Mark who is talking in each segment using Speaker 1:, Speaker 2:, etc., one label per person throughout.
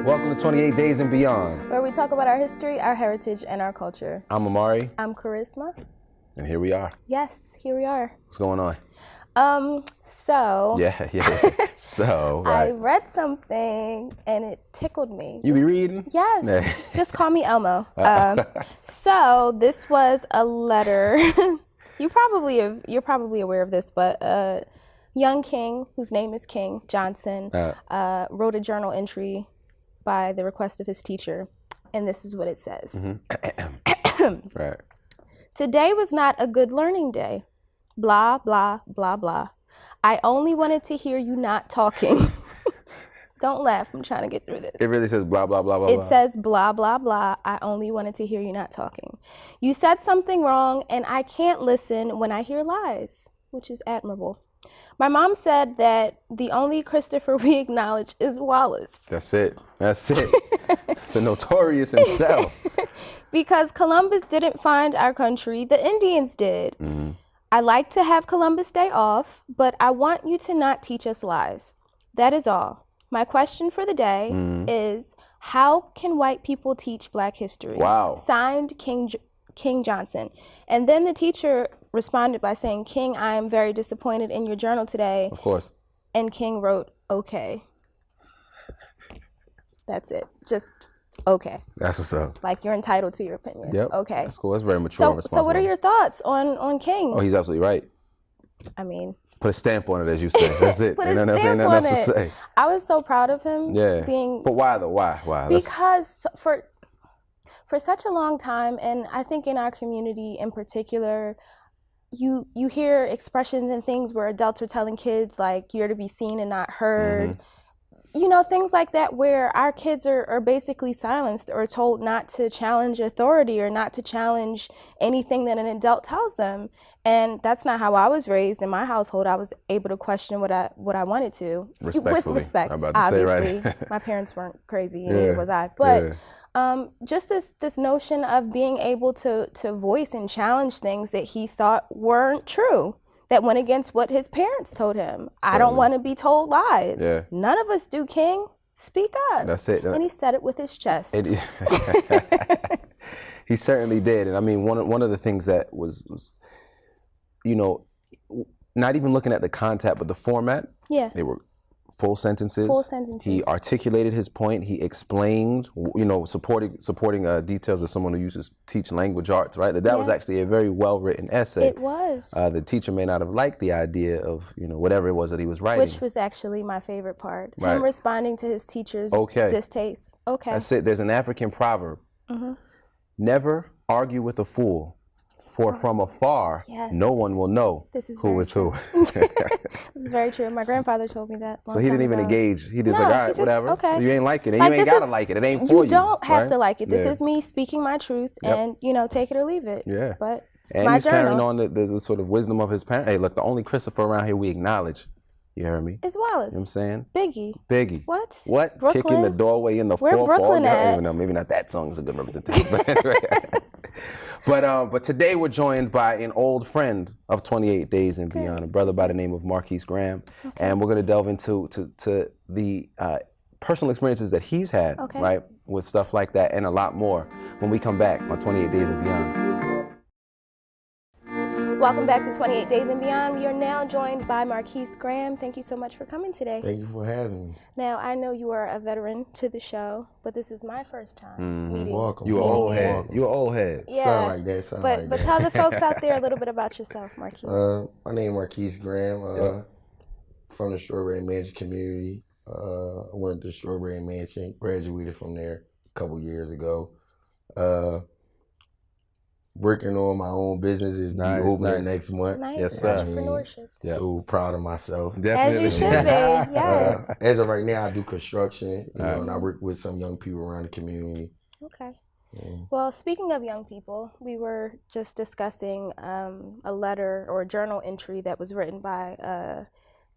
Speaker 1: Welcome to 28 Days and Beyond,
Speaker 2: where we talk about our history, our heritage, and our culture.
Speaker 1: I'm Amari.
Speaker 2: I'm Charisma.
Speaker 1: And here we are.
Speaker 2: Yes, here we are.
Speaker 1: What's going on?
Speaker 2: So.
Speaker 1: Yeah. So, right.
Speaker 2: I read something and it tickled me.
Speaker 1: You be reading?
Speaker 2: Yes. Just call me Elmo. So this was a letter. You're probably aware of this, but a young king whose name is King Johnson wrote a journal entry by the request of his teacher, and this is what it says.
Speaker 1: Right.
Speaker 2: Today was not a good learning day. Blah, blah, blah, blah. I only wanted to hear you not talking. Don't laugh, I'm trying to get through this.
Speaker 1: It really says blah, blah, blah, blah,
Speaker 2: It
Speaker 1: blah.
Speaker 2: says blah, blah, blah. I only wanted to hear you not talking. You said something wrong, and I can't listen when I hear lies, which is admirable. My mom said that the only Christopher we acknowledge is Wallace.
Speaker 1: That's it. The notorious himself.
Speaker 2: Because Columbus didn't find our country, the Indians did.
Speaker 1: Mm-hmm.
Speaker 2: I like to have Columbus Day off, but I want you to not teach us lies. That is all. My question for the day is, how can white people teach Black history?
Speaker 1: Wow.
Speaker 2: Signed, King Johnson. And then the teacher responded by saying, King, I am very disappointed in your journal today.
Speaker 1: Of course.
Speaker 2: And King wrote, okay. That's it. Just okay.
Speaker 1: That's what's up.
Speaker 2: Like, you're entitled to your opinion.
Speaker 1: Yep.
Speaker 2: Okay.
Speaker 1: That's cool. That's very mature and responsible.
Speaker 2: So what are your thoughts on King?
Speaker 1: Oh, he's absolutely right.
Speaker 2: I mean,
Speaker 1: put a stamp on it, as you say. That's it.
Speaker 2: Put a stamp on it. I was so proud of him.
Speaker 1: Yeah. But why though? Why?
Speaker 2: Because for such a long time, and I think in our community in particular, you hear expressions and things where adults are telling kids like you're to be seen and not heard. Mm-hmm. You know, things like that where our kids are basically silenced or told not to challenge authority or not to challenge anything that an adult tells them. And that's not how I was raised. In my household, I was able to question what I wanted to. With respect, obviously. Right. My parents weren't crazy, and neither was I. But just this notion of being able to voice and challenge things that he thought weren't true, that went against what his parents told him. Certainly. I don't want to be told lies. Yeah. None of us do, King. Speak up.
Speaker 1: That's it.
Speaker 2: And he said it with his chest.
Speaker 1: He certainly did. And I mean, one of the things that was, you know, not even looking at the content, but the format. Yeah. They were full sentences. He articulated his point. He explained, you know, supporting details as someone who used to teach language arts, right? That was actually a very well-written essay.
Speaker 2: It was.
Speaker 1: The teacher may not have liked the idea of, you know, whatever it was that he was writing.
Speaker 2: Which was actually my favorite part. Right. Him responding to his teacher's distaste. Okay.
Speaker 1: That's it. There's an African proverb. Mm-hmm. Never argue with a fool. For from afar, no one will know who is who.
Speaker 2: This is very true. My grandfather told me that.
Speaker 1: So he didn't even engage. He just like, all right, whatever. Okay. You ain't like it. And you ain't got to like it. It ain't for you.
Speaker 2: You don't have to like it. This is me speaking my truth and, you know, take it or leave it.
Speaker 1: Yeah.
Speaker 2: But it's
Speaker 1: and
Speaker 2: my
Speaker 1: he's
Speaker 2: journal.
Speaker 1: carrying on the sort of wisdom of his parents. Hey, look, the only Christopher around here we acknowledge, you heard me?
Speaker 2: Is Wallace.
Speaker 1: You know what I'm saying?
Speaker 2: Biggie. What?
Speaker 1: Brooklyn? Kicking the doorway in the
Speaker 2: Where
Speaker 1: fourth
Speaker 2: Brooklyn
Speaker 1: wall.
Speaker 2: at?
Speaker 1: Even though maybe not that song is a good representation. But today we're joined by an old friend of 28 Days and Beyond, a brother by the name of Marcquis Graham, and we're going to delve into the personal experiences that he's had, right, with stuff like that and a lot more when we come back on 28 Days and Beyond.
Speaker 2: Welcome back to 28 Days and Beyond. We are now joined by Marcquis Graham. Thank you so much for coming today.
Speaker 3: Thank you for having me.
Speaker 2: Now, I know you are a veteran to the show, but this is my first time meeting.
Speaker 3: Welcome.
Speaker 1: You an old head. You an old head.
Speaker 2: Yeah.
Speaker 3: Sound like that.
Speaker 2: But tell the folks out there a little bit about yourself, Marcquis.
Speaker 3: My name is Marcquis Graham. From the Strawberry Mansion community. I went to Strawberry Mansion, graduated from there a couple years ago. Working on my own business is opening next month.
Speaker 2: Nice.
Speaker 1: Yes, sir.
Speaker 2: Entrepreneurship.
Speaker 3: So proud of myself.
Speaker 2: Definitely. As you should be. Yes.
Speaker 3: As of right now, I do construction, and I work with some young people around the community.
Speaker 2: Okay. Well, speaking of young people, we were just discussing a letter or a journal entry that was written by a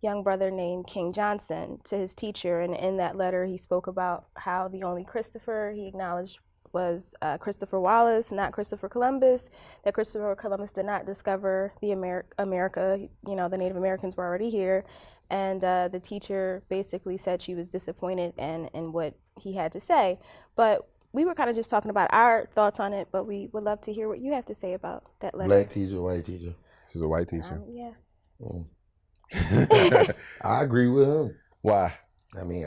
Speaker 2: young brother named King Johnson to his teacher, and in that letter he spoke about how the only Christopher he acknowledged was Christopher Wallace, not Christopher Columbus, that Christopher Columbus did not discover the America, you know, the Native Americans were already here. And the teacher basically said she was disappointed in what he had to say. But we were kind of just talking about our thoughts on it, but we would love to hear what you have to say about that letter.
Speaker 3: Black teacher, white teacher.
Speaker 1: She's a white teacher.
Speaker 2: Yeah.
Speaker 3: I agree with him.
Speaker 1: Why?
Speaker 3: I mean,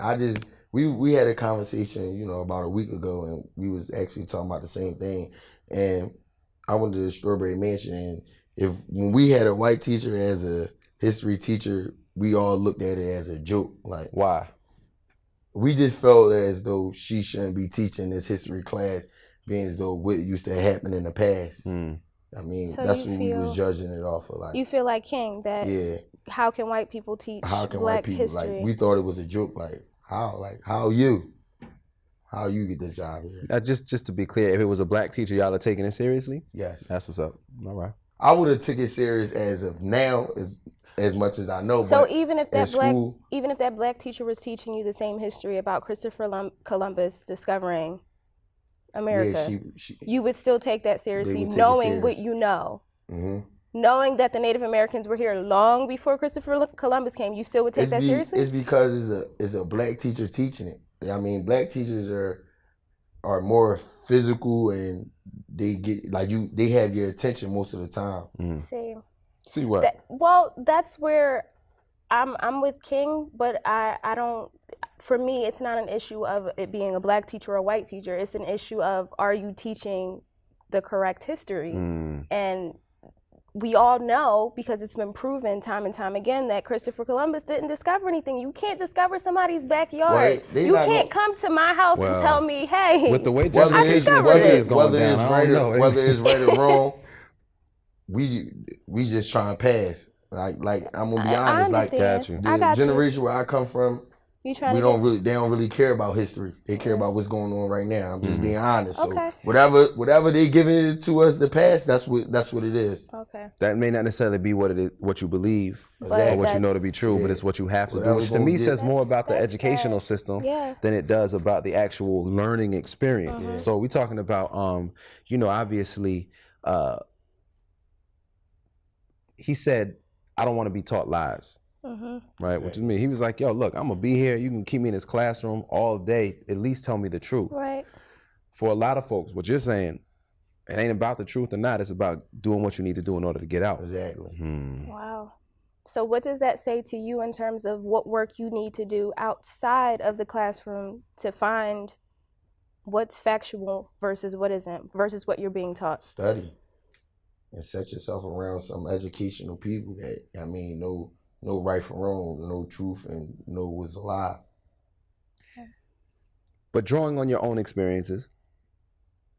Speaker 3: we had a conversation, about a week ago, and we was actually talking about the same thing. And I went to the Strawberry Mansion, and when we had a white teacher as a history teacher, we all looked at it as a joke. Like,
Speaker 1: why?
Speaker 3: We just felt as though she shouldn't be teaching this history class, being as though what used to happen in the past. I mean, so that's what we was judging it off of. Like,
Speaker 2: you feel like King that?
Speaker 3: Yeah.
Speaker 2: How can white people teach Black history?
Speaker 3: Like, we thought it was a joke. Like, how you get the job here?
Speaker 1: Just to be clear, if it was a black teacher, y'all are taking it seriously?
Speaker 3: Yes.
Speaker 1: That's what's up. All right.
Speaker 3: I would have took it serious as of now, as much as I know.
Speaker 2: So
Speaker 3: but
Speaker 2: even if that black teacher was teaching you the same history about Christopher Columbus discovering America, you would still take that seriously, knowing what you know. Knowing that the Native Americans were here long before Christopher Columbus came, you still would take that seriously?
Speaker 3: It's because it's a black teacher teaching it. I mean, black teachers are more physical, and they get they have your attention most of the time.
Speaker 1: See what?
Speaker 2: That's where I'm with King, but I don't. For me, it's not an issue of it being a black teacher or a white teacher. It's an issue of, are you teaching the correct history? And we all know, because it's been proven time and time again, that Christopher Columbus didn't discover anything. You can't discover somebody's backyard.
Speaker 3: Right.
Speaker 2: You can't come to my house and tell me, hey,
Speaker 1: with the way
Speaker 3: whether it's right or wrong, we just try and pass. Like I'm gonna be honest. The generation where I come from, they don't really care about history. They care about what's going on right now. I'm just being honest. So whatever they giving it to us the past, that's what it is.
Speaker 2: Okay.
Speaker 1: That may not necessarily be what you believe or what you know to be true, but it's what you have to do. Which to me says more about the educational system than it does about the actual learning experience. So we're talking about obviously he said, I don't want to be taught lies. Right, which is me. He was like, yo, look, I'm gonna be here. You can keep me in this classroom all day. At least tell me the truth.
Speaker 2: Right.
Speaker 1: For a lot of folks, what you're saying, it ain't about the truth or not. It's about doing what you need to do in order to get out.
Speaker 3: Exactly.
Speaker 2: Wow. So what does that say to you in terms of what work you need to do outside of the classroom to find what's factual versus what isn't, versus what you're being taught?
Speaker 3: Study. And set yourself around some educational people that, know right from wrong, know truth, and know what's a lie.
Speaker 1: But drawing on your own experiences,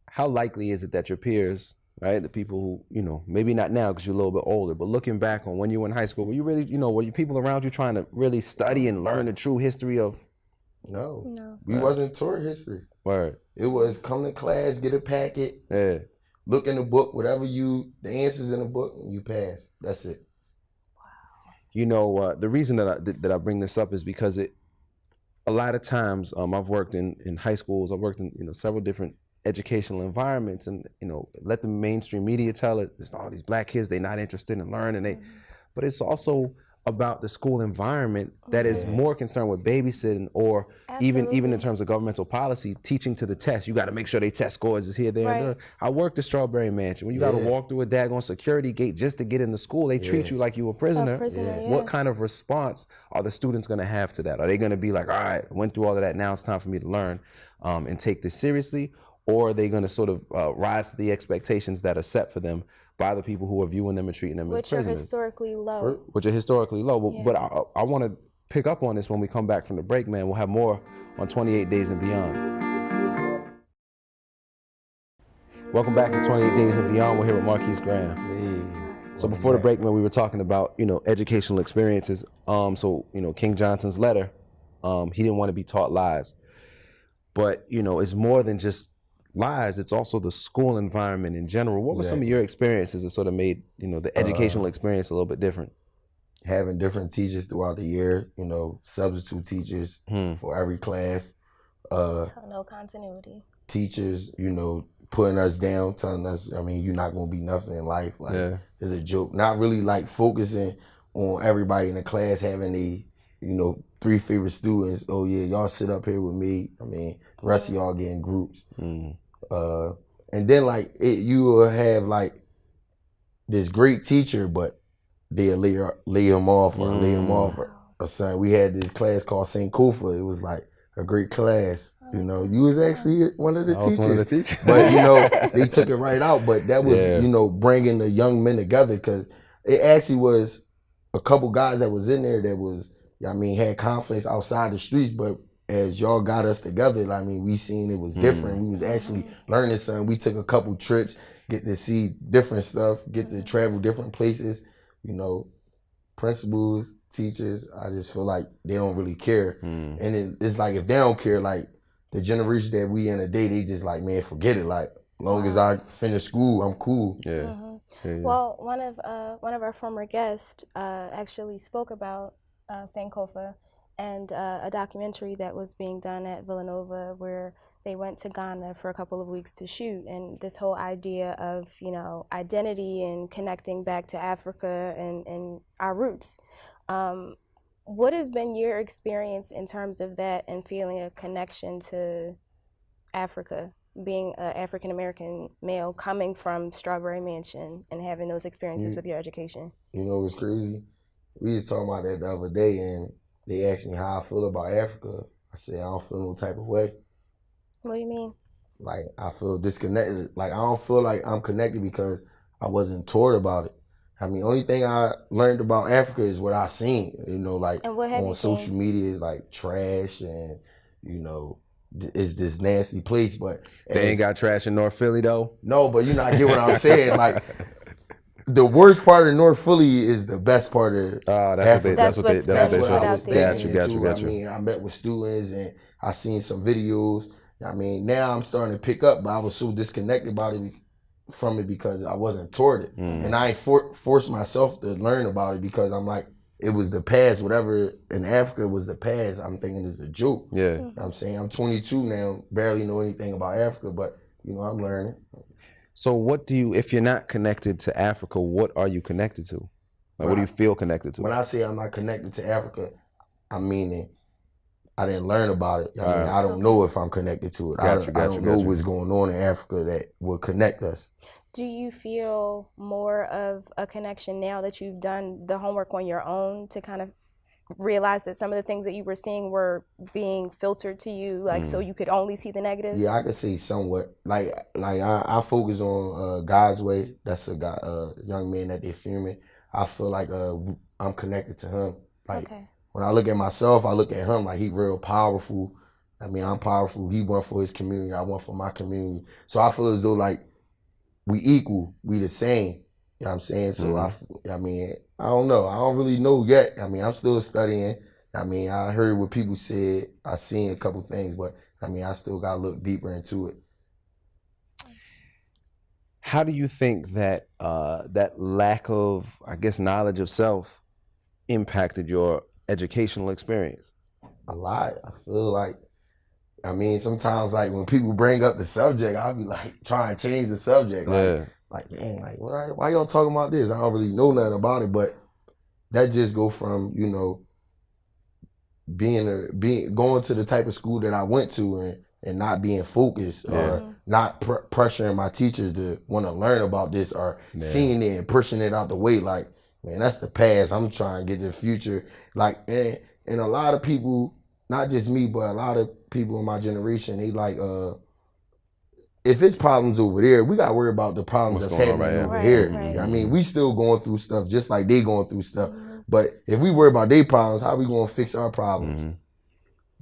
Speaker 1: how likely is it that your peers, right, the people who, maybe not now because you're a little bit older, but looking back on when you were in high school, were you really, were you people around you trying to really study and learn the true history of?
Speaker 3: No. We wasn't taught history.
Speaker 1: Word.
Speaker 3: It was come to class, get a packet, look in the book, the answers in the book, and you pass. That's it.
Speaker 1: The reason that I bring this up is because a lot of times I've worked in high schools, I've worked in several different educational environments, and let the mainstream media tell it, there's all these black kids, they're not interested in learning, but it's also about the school environment that is more concerned with babysitting or even in terms of governmental policy, teaching to the test. You got to make sure they test scores is here, there, and there. I worked at Strawberry Mansion. When you got to walk through a daggone security gate just to get in the school, they treat you like you a prisoner. What kind of response are the students going to have to that? Are they going to be like, all right, I went through all of that, now it's time for me to learn and take this seriously? Or are they going to sort of rise to the expectations that are set for them by the people who are viewing them and treating them as prisoners?
Speaker 2: Which are historically low.
Speaker 1: Which are historically low. But I want to pick up on this when we come back from the break, man. We'll have more on 28 Days and Beyond. Welcome back to 28 Days and Beyond. We're here with Marcquis Graham.
Speaker 3: Hey.
Speaker 1: So before the break, man, we were talking about, educational experiences. King Johnson's letter, he didn't want to be taught lies. But, it's more than just lies, it's also the school environment in general. What were some of your experiences that sort of made, the educational experience a little bit different?
Speaker 3: Having different teachers throughout the year, substitute teachers for every class.
Speaker 2: So no continuity.
Speaker 3: Teachers, putting us down, telling us, you're not going to be nothing in life. It's a joke. Not really focusing on everybody in the class having you know, 3 favorite students. Oh yeah, y'all sit up here with me. I mean, the rest of y'all get in groups. And then like you will have like this great teacher, but they'll lay him off or lay him off or something. We had this class called St. Kofa. It was like a great class. You know, you was actually one of the teachers.
Speaker 1: One of the teachers.
Speaker 3: But, you know, they took it right out. But that was, you know, bringing the young men together, because it actually was a couple guys that was in there that was, I mean, had conflicts outside the streets, but as y'all got us together, I mean, we seen it was different. We was actually learning something. We took a couple trips, get to see different stuff, get to travel different places, you know, principals, teachers. I just feel like they don't really care. And it's like, if they don't care, like the generation that we in today, they just like, man, forget it. Like, as long as I finish school, I'm cool.
Speaker 2: Well, one of our former guests actually spoke about St. Kofa and a documentary that was being done at Villanova where they went to Ghana for a couple of weeks to shoot, and this whole idea of, you know, identity and connecting back to Africa and our roots. What has been your experience in terms of that and feeling a connection to Africa, being an African-American male coming from Strawberry Mansion and having those experiences with your education?
Speaker 3: You know what's crazy? We was talking about that the other day, and they asked me how I feel about Africa. I said, I don't feel no type of way.
Speaker 2: What do you mean?
Speaker 3: Like, I feel disconnected. Like, I don't feel like I'm connected because I wasn't taught about it. I mean, only thing I learned about Africa is what I seen, you know, like on social media, like trash and, you know, it's this nasty place. But
Speaker 1: they ain't got trash in North Philly though?
Speaker 3: No, but you know, I get what I'm saying. Like, the worst part of North Philly is the best part of Africa.
Speaker 1: That's what they
Speaker 3: Got you. I mean, I met with students and I seen some videos. I mean, now I'm starting to pick up, but I was so disconnected from it because I wasn't taught it. And I ain't forced myself to learn about it because I'm like, it was the past. Whatever in Africa was the past, I'm thinking it's a joke.
Speaker 1: Yeah.
Speaker 3: You know what I'm saying? I'm 22 now, barely know anything about Africa, but, you know, I'm learning.
Speaker 1: So what do you, if you're not connected to Africa, what are you connected to? Like, what do you feel connected to?
Speaker 3: When I say I'm not connected to Africa, I mean I didn't learn about it. I mean, I don't know if I'm connected to it. I don't know what's going on in Africa that will connect us.
Speaker 2: Do you feel more of a connection now that you've done the homework on your own to kind of realize that some of the things that you were seeing were being filtered to you, like so you could only see the negatives?
Speaker 3: Yeah, I could say somewhat. Like I focus on God's Way. That's a young man that they're filming. I feel like I'm connected to him. Like when I look at myself, I look at him like he real powerful. I mean, I'm powerful. He won for his community. I won for my community. So I feel as though like we equal. We the same. You know what I'm saying? So I mean, I don't know. I don't really know yet. I mean, I'm still studying. I mean, I heard what people said. I seen a couple things, but I mean, I still got to look deeper into it.
Speaker 1: How do you think that that lack of, I guess, knowledge of self impacted your educational experience?
Speaker 3: A lot. I feel like, I mean, sometimes like when people bring up the subject, I'll be like trying to change the subject. Like man, like why y'all talking about this? I don't really know nothing about it, but that just go from, you know, going to the type of school that I went to and not being focused or not pressuring my teachers to want to learn about this or seeing it and pushing it out the way. Like, man, that's the past. I'm trying to get to the future. Like, and a lot of people, not just me, but a lot of people in my generation, they like, if it's problems over there, we got to worry about the problems that's happening over here. I mean, we still going through stuff just like they going through stuff. But if we worry about their problems, how we going to fix our problems?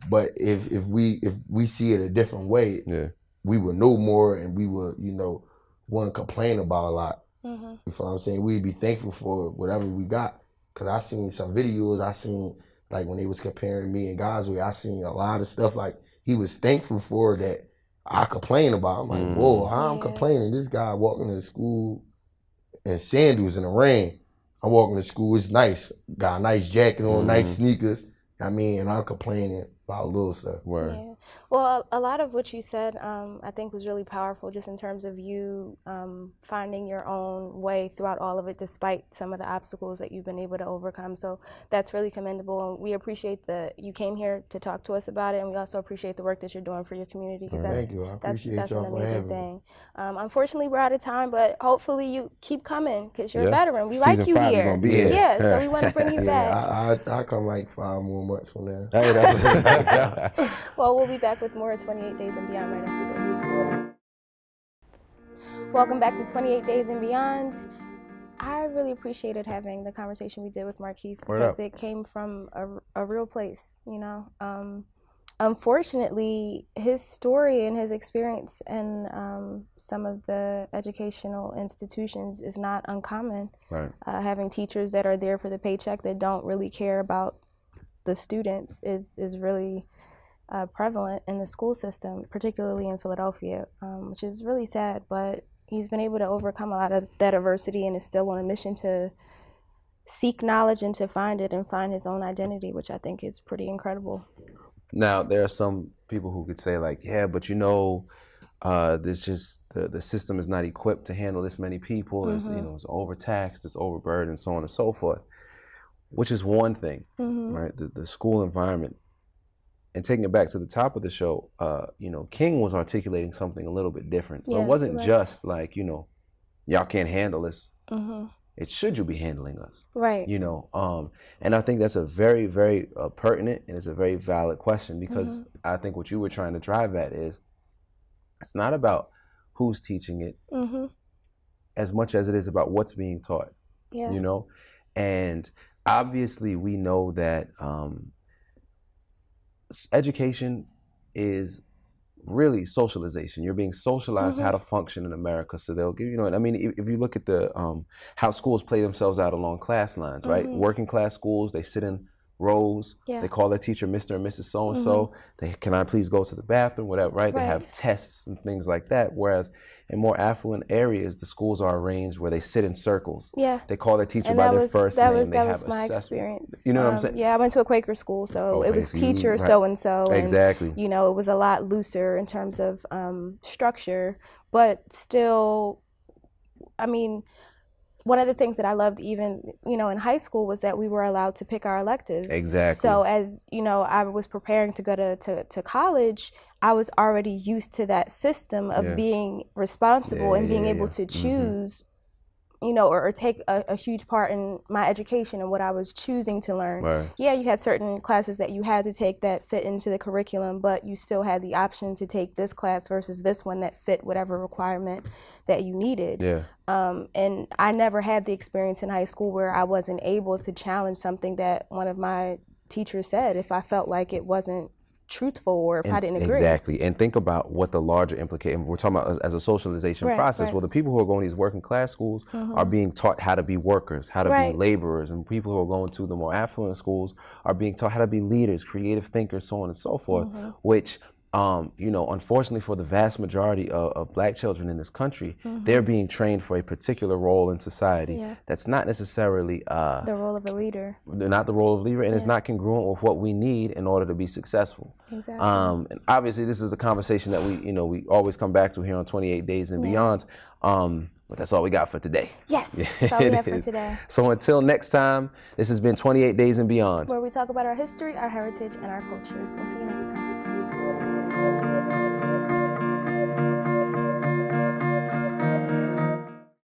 Speaker 3: But if we see it a different way, we would know more and we would, you know, wouldn't complain about a lot. You know what I'm saying? We'd be thankful for whatever we got. Because I seen some videos, I seen like when they was comparing me and God's Way, I seen a lot of stuff like he was thankful for that I complain about. I'm like, whoa, I'm complaining. This guy walking to school in sandals in the rain. I'm walking to school, it's nice. Got a nice jacket on, nice sneakers. I mean, and I'm complaining about little stuff.
Speaker 2: Well, a lot of what you said, I think was really powerful just in terms of you finding your own way throughout all of it, despite some of the obstacles that you've been able to overcome. So that's really commendable. And we appreciate that you came here to talk to us about it. And we also appreciate the work that you're doing for your community, because
Speaker 3: Thank you. I appreciate
Speaker 2: that's
Speaker 3: y'all
Speaker 2: an
Speaker 3: for
Speaker 2: amazing
Speaker 3: having me.
Speaker 2: thing. Unfortunately, we're out of time, but hopefully you keep coming, because you're a veteran. We
Speaker 1: Season
Speaker 2: like you
Speaker 1: 5
Speaker 2: here.
Speaker 1: gonna be here.
Speaker 2: Yeah, so we want to bring you back.
Speaker 3: I come like 5 more months from now.
Speaker 1: Hey, that's
Speaker 2: Well, we'll be back with more 28 Days and Beyond right after this. Welcome back to 28 Days and Beyond. I really appreciated having the conversation we did with Marcquis, because it came from a real place, you know. Unfortunately, his story and his experience in some of the educational institutions is not uncommon.
Speaker 1: Right.
Speaker 2: Having teachers that are there for the paycheck, that don't really care about the students, is really prevalent in the school system, particularly in Philadelphia, which is really sad. But he's been able to overcome a lot of that adversity and is still on a mission to seek knowledge and to find it and find his own identity, which I think is pretty incredible.
Speaker 1: Now, there are some people who could say, like, yeah, but you know, there's just the system is not equipped to handle this many people. There's, you know, it's overtaxed, it's overburdened, so on and so forth, which is one thing, right? The school environment. And taking it back to the top of the show, you know, King was articulating something a little bit different. So it wasn't just like, you know, y'all can't handle this. It should you be handling us,
Speaker 2: right?
Speaker 1: You know, and I think that's a very, very pertinent, and it's a very valid question, because I think what you were trying to drive at is, it's not about who's teaching it as much as it is about what's being taught. You know, and obviously we know that education is really socialization. You're being socialized how to function in America. So they'll give, you know, I mean, if you look at the how schools play themselves out along class lines, right? Working class schools, they sit in rows. They call their teacher Mr. and Mrs. So-and-so. They, can I please go to the bathroom, whatever, right? They have tests and things like that. Whereas in more affluent areas, the schools are arranged where they sit in circles. They call their teacher by their first name.
Speaker 2: That was my experience.
Speaker 1: You know what I'm saying?
Speaker 2: Yeah, I went to a Quaker school, so it was teacher so-and-so.
Speaker 1: Exactly.
Speaker 2: And, you know, it was a lot looser in terms of structure, but still, I mean, one of the things that I loved even, you know, in high school was that we were allowed to pick our electives.
Speaker 1: Exactly.
Speaker 2: So as, you know, I was preparing to go to college, I was already used to that system of being responsible and being able to choose, you know, or take a huge part in my education and what I was choosing to learn. Yeah, you had certain classes that you had to take that fit into the curriculum, but you still had the option to take this class versus this one that fit whatever requirement that you needed. And I never had the experience in high school where I wasn't able to challenge something that one of my teachers said if I felt like it wasn't truthful or if I didn't agree.
Speaker 1: Exactly. And think about what the larger implication, we're talking about as a socialization process. Well, the people who are going to these working class schools are being taught how to be workers, how to be laborers, and people who are going to the more affluent schools are being taught how to be leaders, creative thinkers, so on and so forth, which you know, unfortunately for the vast majority of Black children in this country, they're being trained for a particular role in society that's not necessarily
Speaker 2: the role of a leader.
Speaker 1: They're not the role of a leader, and it's not congruent with what we need in order to be successful.
Speaker 2: Exactly.
Speaker 1: And obviously, this is the conversation that we always come back to here on 28 Days and Beyond. But that's all we got for today.
Speaker 2: Yes, that's all we have for today.
Speaker 1: So until next time, this has been 28 Days and Beyond,
Speaker 2: where we talk about our history, our heritage, and our culture. We'll see you next time.